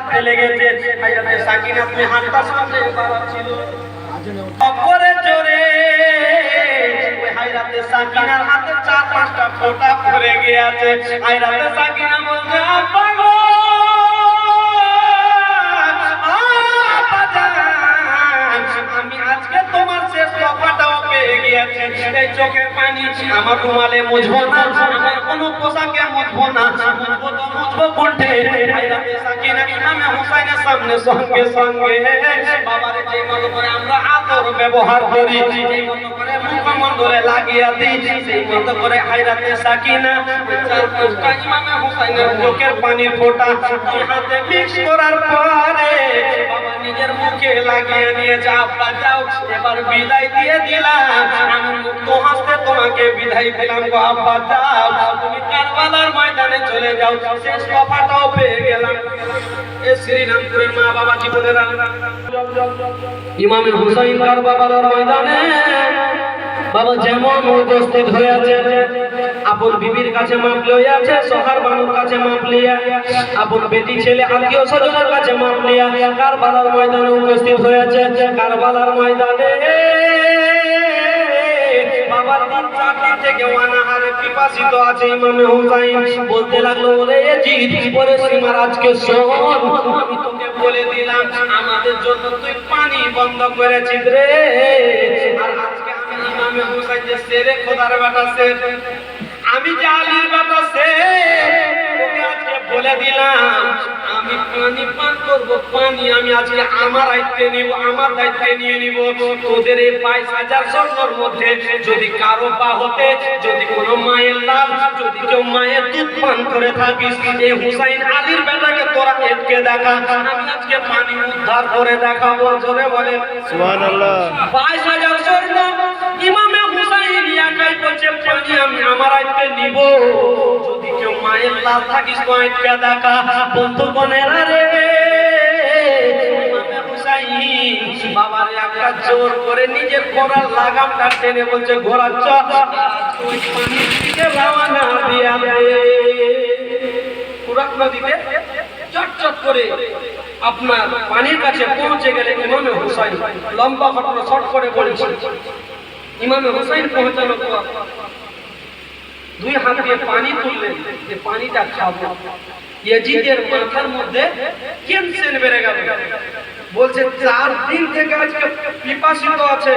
কাঁপতে লেগেছে। হযরত সাকিনা তুমি হাতটা সামনে বাড়াচ্ছিল অপরে জোরে ওই হযরত সাকিনার হাতে 4-5টা ফোঁটা পড়ে গিয়েছে। হযরত সাকিনা বলছে আব্বা গো, আমি আজকে তোমার শেষ কথাটাও পেয়ে গিয়েছি। এই চোখের পানি আমার রুমালে মুছবো না, আমার কোনো পোশাকে মুছবো না, মুছবো তো মুছবো কণ্ঠে। হযরত সাকিনা ইমামে হুসাইনের সামনে সঙ্গে সঙ্গে বাবারে যে মতো করে আমরা আদর ব্যবহার করি, যেই মতো করে মুখমণ্ডলে লাগিয়ে দিই, সেই মতো করে হযরত সাকিনা 4-5টা ইমামে হুসাইনের চোখের পানির ফোঁটা দুই হাতে মিক্স করার পরে বাবা নিজের মুখে লাগিয়ে নিয়ে যাও। যাও এবার বিদায় দিয়ে দিলাম, আমি মুক্ত হাসতে তোমাকে বিদায় দিলাম গো আব্বা। যাও তুমি কারবালার ময়দানে চলে যাও, শেষ কথাটাও পেয়ে গেলাম। এ শ্রীরামপুরের মা বাবা জীবনেরা ইমামে হুসাইন কারবালার ময়দানে বাবা যেমন উপস্থিত হয়েছে, আপন বিবির কাছে মাপ লইয়াছে, সোহার বানুর কাছে মাপ লিয়া, আপন বেটি ছেলে আত্মীয় স্বজনের কাছে মাপ লিয়া কারবালার ময়দানে উপস্থিত হয়েছে। কারবালার ময়দানে বাবা 3-4 দিন থেকে অনাহারে পিপাসিত আছে ইমামে হুসাইন। বলতে লাগলো ওরে জিদ ওরে সীমার আজকে শোন, আমি তোকে বলে দিলাম আমাদের জন্য তুই পানি বন্ধ করেছিস রে, আর আজকে আমি ইমামে হুসাইন যে সেরে খোদার বেটা সে, আমি যে আলীর বেটা সে, তোকে আজকে বলে দিলাম আমি পানি পান করবো। পানি আমি আজকে আমার দায়িত্বে নিব, আমার দায়িত্বে নিয়ে নিব। তোদের এই 22,000 স্বর্ণর মধ্যে যদি কারো পা হতে যদি কোনো মায়ের লাল, যদি কেউ মায়ের দুধ পান করে থাকিস, এই হুসাইন আলীর বেটাকে তোরা এটকে দেখা, আমি আজকে পানি উদ্ধার করে দেখাবো। জোরে বলে সুবহানাল্লাহ। 22,000 স্বর্ণ ইমামে হুসাইন একাই বলছে পানি আমি আমার দায়িত্বে নিব, যদি কেউ মায়ের লাল থাকিস তো এটকে দেখা। বন্ধুগণেরা রে, ইমামে হুসাইন বাবারে একটা জোর করে নিজের ঘোড়ার লাগামটা টেনে বলছে ঘোড়া চল ওই পানির দিকে রওনা দিয়া দে। ফুরাত নদীতে চটচট করে আপনার পানির কাছে পৌঁছে গেলে ইমামে হুসাইন লম্বা ঘটনা শর্ট করে বলেছে। ইমামে হুসাইন পৌঁছানোর পর দুই হাত দিয়ে পানি তুললেন যে পানিটা খাবো। ইয়াজিদের মাথার মধ্যে টেনশন বেড়ে গেল, বলছে 4 দিন থেকে আজকে পিপাসিত আছে,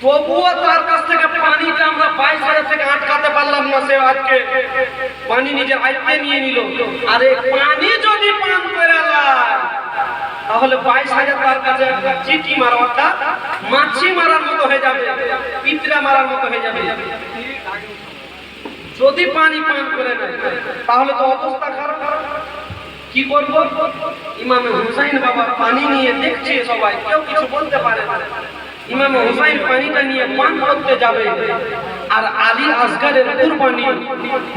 তবুও তার কাছ থেকে পানিটা আমরা 22,000 থেকে আটকাতে পারলাম না। সে আজকে পানি নিজের আয়ত্তে নিয়ে নিল, আর এই পানি যদি পান করে লায় তাহলে 22,000 তার কাছে চিঠি মারা, অর্থাৎ মাছি মারার মতো হয়ে যাবে, পিঁপড়া মারার মতো হয়ে যাবে। যদি পানি পান করে নেয় তাহলে তো অবস্থা খারাপ। কি করব? ইমামে হুসাইন বাবা পানি নিয়ে দেখছে, সবাই কেউ কিছু বলতে পারে না। ইমামে হুসাইন পানিটা নিয়ে পান করতে যাবে, আর আলী আসগারের কুরবানি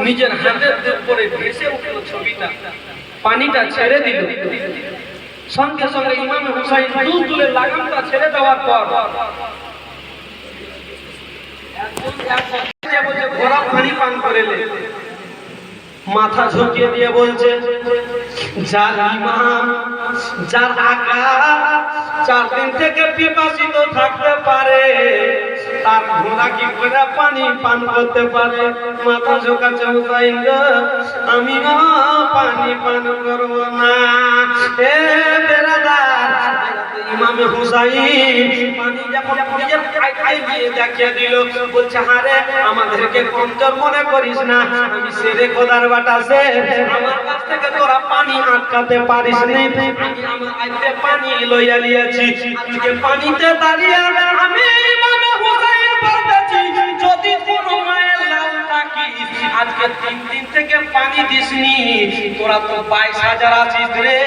নিজের হাতের উপরে ভেসে উঠল ছবিটা, পানিটা ছেড়ে দিল। সঙ্গে সঙ্গে ইমামে হুসাইন দুলের লাগামটা ছেড়ে দেওয়ার পর ঘোড়া পানি পান করে মাথা ঝুঁকিয়ে দিয়ে বলছে যার ইমাম যার আকা 4 দিন থেকে পিপাসিত থাকতে পারে, তার ঘোড়া কি করে পানি পান করতে পারে? মাথা ঝুঁকাচ্ছে হুসাইন, আমি পানি পান করবো না। এ বেরাদার, ইমামে হুসাইন পানি যখন নিজের খাই দিয়ে দেখিয়ে দিল, বলছে হারে আমাদেরকে কমজোর মনে করিস না, আমি সেরে খোদার বাটা সে, আমার কাছ থেকে তোরা পানি আটকাতে পারিস না। আমি আমার আইতে পানি লইয়া নিয়েছি, আজকে পানিতে দাঁড়িয়ে আমি ইমামে হুসাইন বলতেছি যদি কোনো মায়ের লাল থাকিস, আজকে 3 দিন থেকে পানি দিসনি, তোরা তো 22,000 আছিস রে,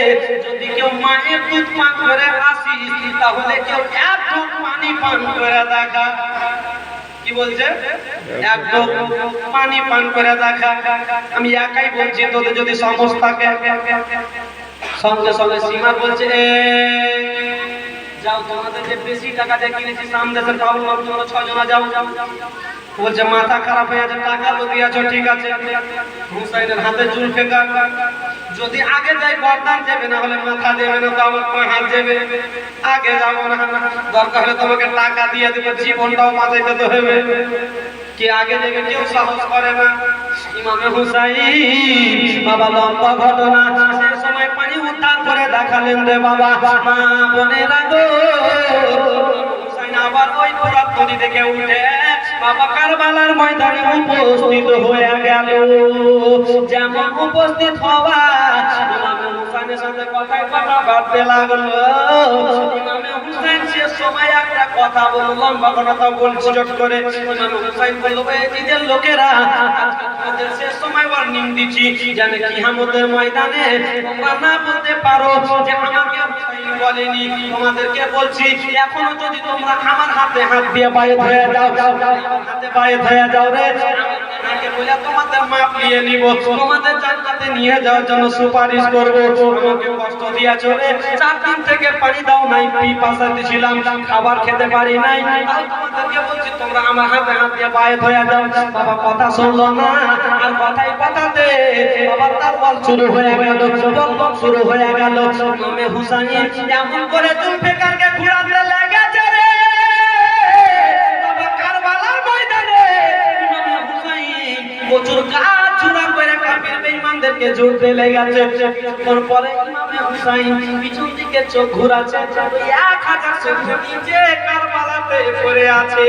যদি কেউ মায়ের দুধ পান করে আসিস তাহলে কেউ 1 ঢোক পানি পান করে দেখা। কি বলছে? 1 ঢোক পানি পান করে দেখা। আমি একাই বলছি, তোদের যদি সমস্ত থাকে। সঙ্গে সঙ্গে সীমা বলছে যাও তোমাদের যে বেশি টাকা দিয়ে কিনেছি সামদেশের বাবু বাবু 6 জনা যাও। বলছে মাথা খারাপ হয়ে আছে, টাকা তো দিয়েছো ঠিক আছে। হুসাইনের হাতে যদি আগে যাই গর্দান যাবে, না হলে মাথা দেবে না, তো আমার হাত যাবে। আগে যাবো না, দরকার হলে তোমাকে টাকা দিয়ে দেবে, জীবনটাও বাঁচাইতে তো হবে। কে আগে যাবে কেউ সাহস করে না। ইমামে হুসাইন বাবা লম্বা ঘটনা, সে সময় পানি উদ্ধার করে দেখালেন রে বাবা। মা বোনেরা গো, হুসাইন আবার ওই ফোরাত নদী থেকে উঠে বাবা কারবালার ময়দানে উপস্থিত হয়ে গেল। যেমন উপস্থিত হওয়া, ইমামে হুসাইনের সাথে কথায় কথা বাড়তে লাগলো। ইমামে হুসাইন শেষ সময় একটা কথা বলল, লম্বা কথা বলছি চট করে। ইমামে হুসাইন বলল, এই নিজের লোকেরা, আজকে তোমাদের শেষ সময় ওয়ার্নিং দিচ্ছি, যেন কিয়ামতের ময়দানে তোমরা না বলতে পারো যে আমাকে হুসাইন বলেনি। তোমাদেরকে বলছি, এখনো যদি তোমরা আমার হাতে হাত দিয়ে বায়েত হয়ে যাও, হাতে বায়েত হয়ে যাও রে, আমাকে বলে তোমাদের মাপ নিয়ে নিব, তোমাদের জান্নাতে নিয়ে যাওয়ার জন্য সুপারিশ করব। আমাকে কষ্ট দিয়েছো রে, 4 দিন থেকে পানি দাও নাই, পিপাসাতে ছিলাম, খাবার খেতে পারি নাই, তাই তোমাদেরকে বলছি তোমরা আমার হাতে হাত দিয়ে বায়েত হয়ে যাও। বাবা কথা শুনলো না, আর কথাই কথাতে বাবা তারওয়াল শুরু হয়ে গেল, বকবক শুরু হয়ে গেল। ইমামে হুসাইন এমন করে জুলফিকারকে ঘুরাতে লেগেছে রে বাবা কারবালার ময়দানে। ইমামে হুসাইন প্রচুর কাজ চূড়া করে কাফির বেঈমানদেরকে জুড়তে লেগেছে। তারপরে ইমামে হুসাইন পিছন দিকে চোখ ঘুরাচ্ছে, 1000 সৈন্য নিচে কারবালাতে পড়ে আছে।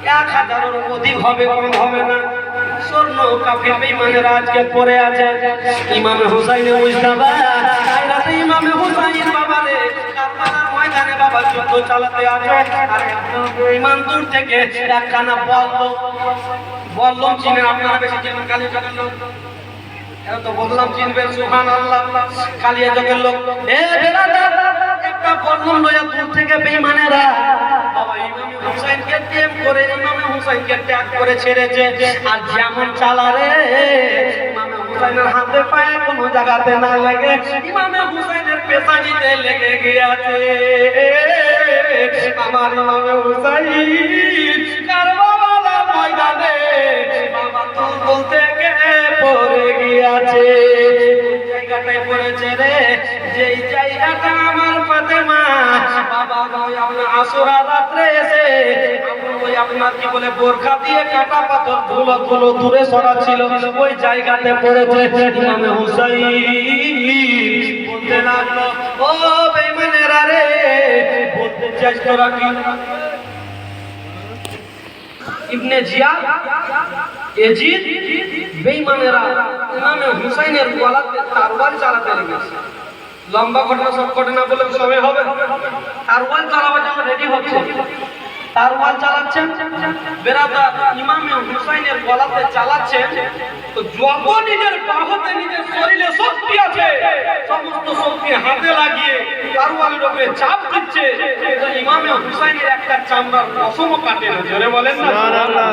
1000-এর অধিক হবে, কম হবে না। স্বর্ণ কাফির বেঈমানেরা আজকে পড়ে আছে। ইমামে হুসাইনের মুজতাবা রাতে ইমামে হুসাইন বাবা রে কারবালার ময়দানে বাবা যুদ্ধ চালাতে আছে। আর ইমান দূর থেকে একখানা বললাম চিনেন আপনারা, বেশি চিনেন কালী জগের লোক, এটা তো বললাম চিনবেন, সুবহানাল্লাহ। কালিয়া জগের লোক, এ বেরাদার, একটা বললাম লয়া দূর থেকে বেঈমানেরা বাবা ইমামে হুসাইনকে ত্যাগ করে, ইমামে হুসাইনকে ত্যাগ করে ছেড়েছে। আর যেমন চালারে ইমামে হুসাইনের হাতে পায়ে কোনো জায়গাতে না লাগে, ইমামে হুসাইনের পেছানিতে লেগে গিয়েছে। আমার ইমামে হুসাইন কারবালার ময়দানে বাবা তো বলতে গিয়ে পড়ে গিয়েছে। জায়গাটায় পড়েছে রে, যেই জায়গাটা আমার ফাতেমা বাবা আপনার আশুরা রাত্রে এসে ওই আপনার কি বলে বোরখা দিয়ে কাটা পাথর ধুলো ধুলো দূরে সরাচ্ছিল, ওই জায়গাতে পড়েছে। ইমামে হুসাইন বলতে লাগলো, ও বেঈমানেরা রে, বলতে চাস তোরা কি? ইবনে জিয়াদ এজিদ বেঈমানেরা ইমামে হুসাইনের গলাতে তরবারি চালাতে লেগেছে। লম্বা ঘটনা, সব ঘটনা বলে সময় হবে। তরবারি চালাবার জন্য রেডি হচ্ছে, তরবারি চালাচ্ছেন বেরাদার, ইমামে হুসাইনের গলাতে চালাচ্ছেন। তো যত নিজের বাহুতে নিজের শরীরে শক্তি আছে, সমস্ত শক্তি হাতে লাগিয়ে তরবারির উপরে চাপ দিচ্ছে। তো ইমামে হুসাইনের একটা চামড়ার পশমও কাটে না। জোরে বলেন না সুবহানাল্লাহ।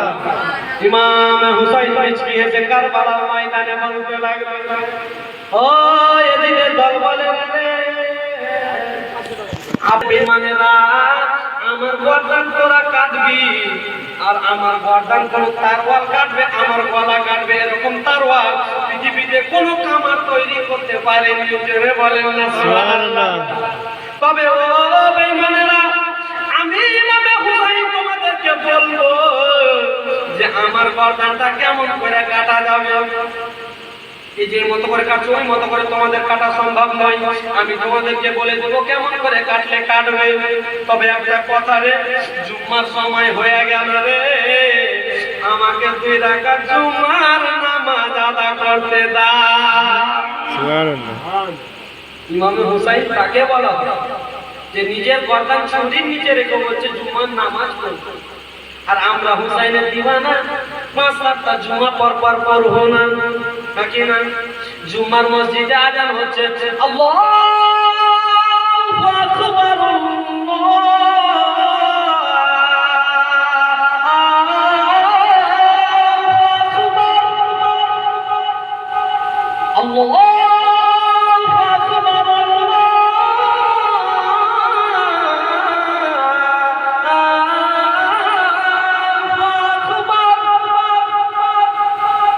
ইমামে হুসাইন পিছিয়ে কারবালার ময়দানে বলতে লাগলো, ও এদিনের দল বলে রে আপনি মানেরা, আমার গর্দান তোরা কাটবি, আর আমার গর্দান কোন তারওয়াল কাটবে, আমার গলা কাটবে, এরকম তারওয়াল পৃথিবীতে কোনো কামার তৈরি করতে পারেনি। জোরে বলেন না সুবহানাল্লাহ। তবে ও বেঈমানেরা, আমি ইমামে হুসাইন তোমাদেরকে বলবো যে আমার গর্দানটা কেমন করে কাটা যাবে। এই যে মতো করে কাটছো, ওই মতো করে তোমাদের কাটা সম্ভব নয়। আমি তোমাদেরকে বলে দেবো কেমন করে কাটলে কাটবে। তবে একটা কথা রে, জুম্মার সময় হয়ে গেল রে, আমাকে 2 রাকাত জুম্মার নামাজ আদা করতে দাও। সুবহানাল্লাহ। ইমামে হুসাইন তাকে বলা যে নিজের গর্দান ছুরির নিচে রেখে বলছে জুম্মার নামাজ পড়তে। আর আমরা হুসাইনের দিওয়ানা, 5 রাকাত জুম্মা পর পড়বো না, নাকি না? জুম্মার মসজিদে আজান হচ্ছে, আল্লাহু আকবার, আল্লাহু আকবার,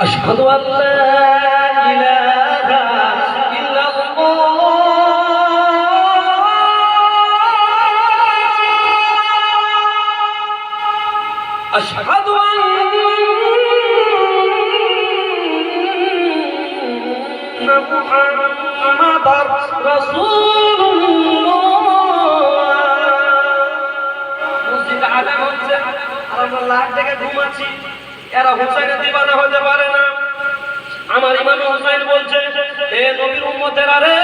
আশহাদু আল্লা আন্না মুহাম্মাদার রাসূলুল্লাহ। মসজিদে আযান হচ্ছে আর আমরা লাখ থেকে ঘুমাচ্ছি। এরা হুসাইনের দিওয়ানা হতে পারে না। আমার ইমাম হুসাইন বলছে, হে নবীর উম্মতেরা রে,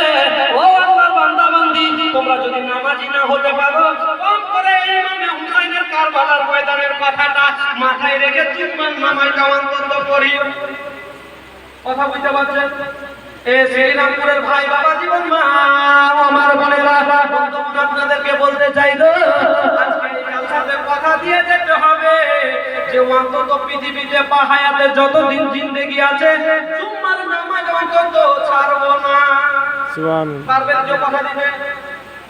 ও আল্লাহর বান্দা বান্দি, তোমরা যদি নামাজি না হতে পারো, কম করে ইমাম হুসাইনের কারবালার ময়দানের কথাটা মাথায় রেখে জুম্মার নামাজটা অন্তত পড়ি। কথা বুঝতে পারছেন? এ শ্রীরামপুরের ভাই বাবা জীবন মা আমার বোনেরা, বন্ধুগণ, আপনাদেরকে বলতে চাই গো, আজকে এই কালচারে কথা দিয়ে যেতে হবে যে অন্তত পৃথিবীতে হায়াতে যতদিন জিন্দেগি আছে জুম্মার নামাজ অন্তত ছাড়বো না। সুবহানাল্লাহ। পারবেন যে কথা দিবে?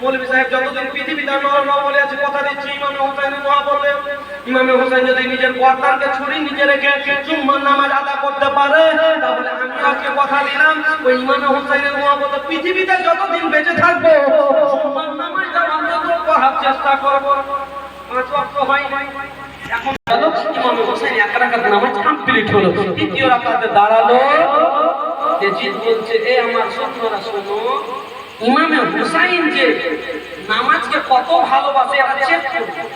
মৌলভী সাহেব যতদিন পৃথিবীতে বলে আছে কথা দিচ্ছি, ইমামে হুসাইনের দোয়া বলে, ইমামে হুসাইন যদি নিজের গর্দানকে ছুরি নিচে রেখে জুম্মার নামাজ আদায় করতে পারে, তাহলে আমি আজকে কথা দিলাম ওই ইমামে হুসাইনের দোয়া বলে পৃথিবীতে যতদিন বেঁচে থাকবো জুম্মার নামাজটা অন্তত পড়ার চেষ্টা করব। 5 ওয়াক্ত হয় নাই, এখন গেল ইমামে হুসাইন এক রাকাত নামাজ কমপ্লিট হলো, দ্বিতীয় রাকাতে দাঁড়ালো। জিদ বলছে, এ আমার সত্যরা শোনো, ইমামে হুসাইন যে নামাজকে কত ভালোবাসে এটা চেক করুন।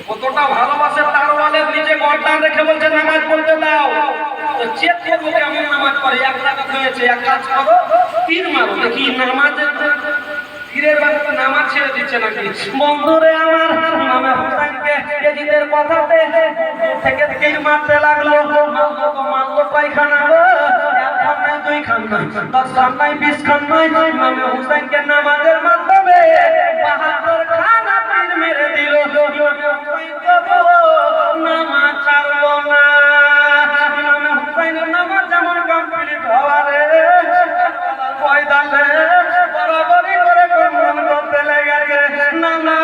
কতটা ভালোবাসে, তার ওয়ালের নিচে গর্দান রেখে বলছে নামাজ পড়তে দাও। তো চেক করবো কেমন নামাজ পড়ে। এক রাকাত হয়েছে, এক কাজ করো, তীর মারো, দেখি নামাজের তীরের বাড়িতে নামাজ ছেড়ে দিচ্ছে নাকি। বন্ধুরে আমার, ইমামে হুসাইনকে এজিদের কথাতে থেকে তীর মারতে লাগলো। মারলো কয়খানা গো? এক খান নাই, 2 খান নাই, 10 খান নাই, 20 খান নাই। ইমামে হুসাইনকে নামাজের মাধ্যমে 72 খানা তীর মেরে দিল। ইমামে হুসাইন নামাজ ছাড়লো না। ইমামে হুসাইনের নামাজ যেমন কমপ্লিট হওয়ারে ময়দানে বরাবরই করে কম্বল করতে লেগেছে, নানা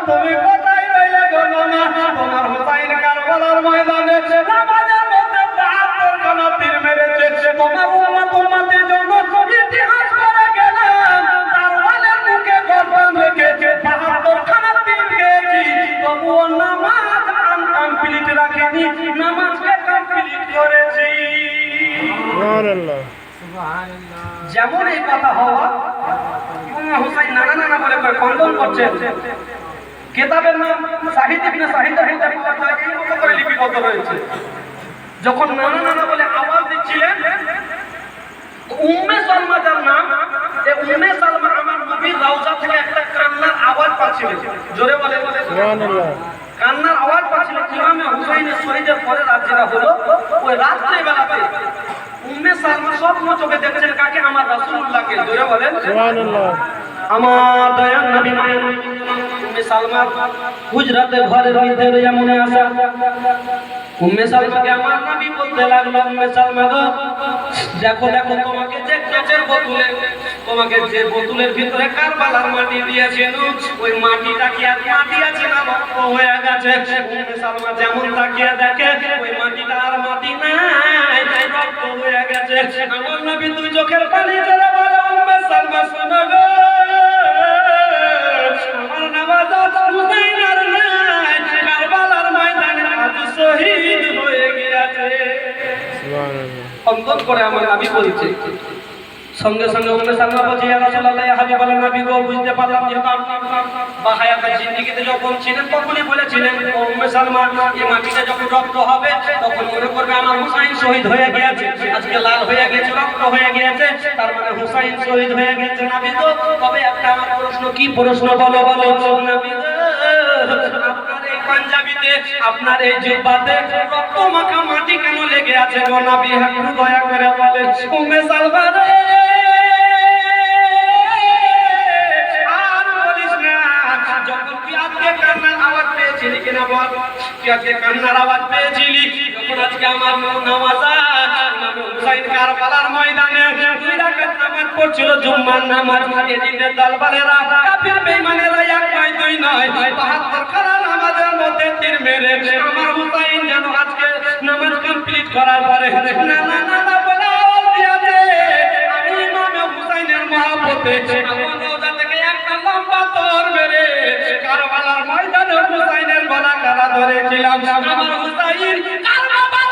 তুমি কোথায় রইলে গো নানা? তোমার হুসাইন কারবালার ময়দানে নামাজের মধ্যে 72 খানা তীর মেরেছে। তোমার উম্মতের জন্য ইতিহাস করে গেলাম, তার ওয়ালের মুখে গর্দান রেখেছে 72 খানা তীর গেছি, তবুও নামাজ আনকমপ্লিট রাখিনি, নামাজকে কমপ্লিট করেছি। সুবহানাল্লাহ, সুবহানাল্লাহ। যেমন এই কথা হওয়া, ইমাম হুসাইন নানা নানা বলে খণ্ডন করছেন। কিতাবের নাম সাহিদ ইবনে সাহিদ হতে পাওয়া যায়, এই মতো করে লিপিবদ্ধ রয়েছে। যখন নানা নানা বলে আওয়াজ দিচ্ছিলেন, উম্মে সালমা যার নাম, এই উম্মে সালমা আমার নবীর রওজা থেকে একটা কান্নার আওয়াজ পাচ্ছিলেন। জোরে বলে সুবহানাল্লাহ। কান্নার আওয়াজ পাচ্ছিল। ইমামে হুসাইনের শহীদের পরে রাত যেটা হলো, ওই রাত্রে বেলাতে উম্মে সালমা স্বপ্ন চোখে দেখছেন কাকে? আমার রাসূলুল্লাহকে। জোরে বলেন সুবহানাল্লাহ। আমার দয়ার নবী মায়ের উম্মে সালমা হুজরাতে ঘরের ভিতরে এমন আসা, উম্মে সালমাকে আমার নবী বলতে লাগলো, উম্মে সালমা গো, দেখো দেখো, তোমাকে যে কাচের বোতলে, তোমাকে যে বোতলের ভিতরে কারবালার মাটি দিয়েছেন, ওই মাটিটা কি আর মাটি আছে না রক্ত হয়ে গেছে? উম্মে সালমা যেমন তাকিয়ে দেখে ওই মাটিটা আর মাটি নাই, রক্ত হয়ে গেছে। আমার নবী 2 চোখের পানি ছেড়ে বলে, উম্মে সালমা শোনো গো, আমার নামাজ হুসাইন আর নাই, কারবালার ময়দানে আজ শহীদ হয়ে গেছে। সুবহানাল্লাহ। অন্তর করে আমার নবী বলছে। সঙ্গে সঙ্গে উম্মে সালমা বলছে, ইয়া রাসূলুল্লাহ, ইয়া হাবিবাল্লাহ, নবী গো, বুঝতে পারলাম যে বাহায়াতের জিন্দেগিতে যখন ছিলেন তখনই বলেছিলেন, উম্মে সালমা, এই মাটিতে যখন রক্ত হবে তখন মনে করবে আমার হুসাইন শহীদ হয়ে গিয়েছে। আজকে লাল হয়ে গেছে, রক্ত হয়ে গিয়েছে, তার মানে হুসাইন শহীদ হয়ে গেছে। নবী গো, তবে একটা আমার প্রশ্ন, কি প্রশ্ন বলো বলো? নবী গো, আপনার এই পাঞ্জাবিতে, আপনার এই জিহ্বাতে রক্ত মাখা মাটি কেন লেগে আছে গো নবী? একটু দয়া করে বলে। উম্মে সালমা রে, কান্নার আওয়াজ পেয়েছিলি কিনা বল? তুই আজকে কান্নার আওয়াজ পেয়েছিলি যখন আজকে আমার নামাজ ইমাম হুসাইন কারবালার ময়দানে 2 রাকাত নামাজ পড়ছিল, জুম্মার নামাজ। এজিদের দরবারেরা, কাফির বেঈমানেরা 1 নয় 2 নয় 72 খানা নামাজের মধ্যে তীর মেরে আমার হুসাইন যেন আজকে নামাজ কমপ্লিট করার পরে না না না না বলে আওয়াজ দিয়েছে, আমি ইমাম হুসাইনের মহব্বতে আমার রওজা থেকে একটা লম্বা তর মেরে কারবালার ময়দানে হুসাইনের গলা কাটা ধরেছিলাম। আমার হুসাইন কারবালার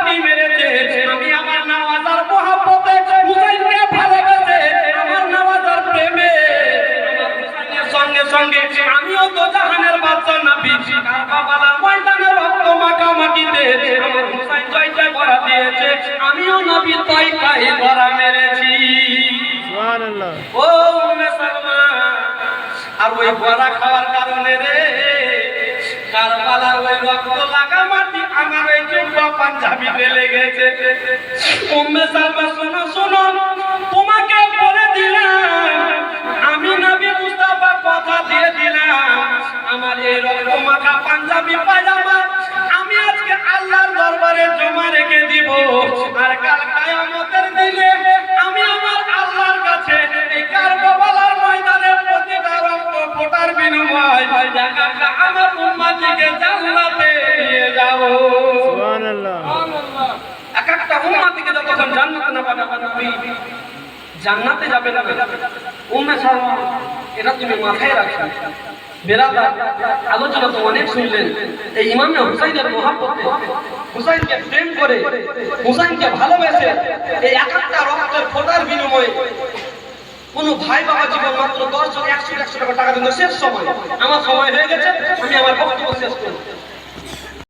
মাটি মেরেছে, আমি আমার নওয়াজার মহব্বতে হুসাইনকে ভালোবেসে, আমার নওয়াজার প্রেমে আমার হুসাইনের সঙ্গে সঙ্গে আমিও তো জাহানের বাদশা নবী কারবালার ময়দানে রক্ত মাখা মাটিতে আমার হুসাইন জয় জয় করা দিয়েছে, আমিও নবী তাই তাই করা মেরেছি। সুবহানাল্লাহ। ও উম্মে সালমা, আর ওই বড়া খাওয়ার কারণে রে কারবালার ওই রক্ত লাগা মাটি আমার এই জুব্বা পাঞ্জাবিতে লেগেছে। উম্মে সালমা শোনো শোনো, তোমাকে বলে দিলাম, আমি নবী মুস্তাফা কথা দিয়ে দিলাম, আমার এই রক্ত মাখা পাঞ্জাবি পায়জামা আমি আজকে আল্লাহর দরবারে জমা রেখে দিব, আর কাল কিয়ামতের দিনে আমি আমার আল্লাহর কাছে এই কারবালার ময়দানে প্রতিটা রক্ত ফোঁটার বিনিময় টাকাটা আমার উম্মতকে জান্নাতে নিয়ে যাব। সুবহানাল্লাহ। এক একটা উম্মতকে যতক্ষণ জান্নাতে না পাবে নবী জান্নাতে যাবে না। উম্মে সালমা, এটা তুমি মাথায় রাখো। বেরাদার, আলোচনা তো অনেক শুনলেন। এই ইমামে হুসাইনের মহব্বতে, হুসাইনকে প্রেম করে, হুসাইনকে ভালোবেসে এই এক একটা রক্তের ফোঁটার বিনিময়ে কোন ভাই বাবা জীবন মাত্র 10 জন 100 টাকা দিন শেষ সময়। আমার সময় হয়ে গেছে, আমি আমার বক্তব্য শেষ করব।